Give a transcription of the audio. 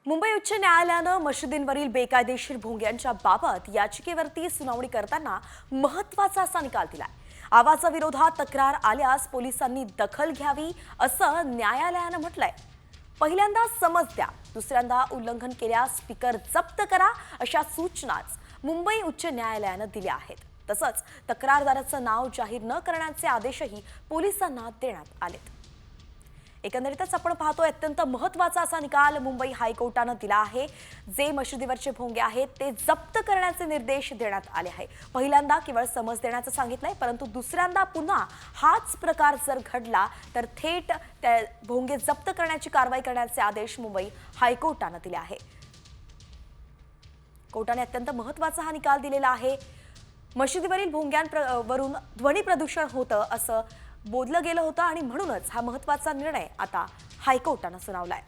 मुंबई उच्च न्यायालयानं मशिदींवरील बेकायदेशीर भोंग्यांच्या बाबत याचिकेवरती सुनावणी करताना महत्त्वाचा असा निकाल दिलाय। आवाजाविरोधात तक्रार आल्यास पोलिसांनी दखल घ्यावी असं न्यायालयानं म्हटलंय। पहिल्यांदा समज द्या, दुसऱ्यांदा उल्लंघन केल्यास स्पीकर जप्त करा अशा सूचनाच मुंबई उच्च न्यायालयानं दिल्या आहेत। तसंच तक्रारदाराचं नाव जाहीर न करण्याचे आदेशही पोलिसांना देण्यात आलेत। एकंदरीतच आपण पाहतोय अत्यंत महत्त्वाचा असा निकाल मुंबई हायकोर्टानं दिला आहे। जे मशिदीवरचे भोंगे आहेत ते जप्त करण्याचे निर्देश देण्यात आले आहे। पहिल्यांदा केवळ समज देण्याचं सांगितलंय, परंतु दुसऱ्यांदा पुन्हा हाच प्रकार जर घडला तर थेट त्या भोंगे जप्त करण्याची कारवाई करण्याचे आदेश मुंबई हायकोर्टानं दिले आहे। कोर्टाने अत्यंत महत्त्वाचा हा निकाल दिलेला आहे। मशिदीवरील भोंग्यांवरून ध्वनी प्रदूषण होतं असं बोललं गेलं होतं आणि म्हणूनच हा महत्त्वाचा निर्णय आता हायकोर्टानं सुनावलाय।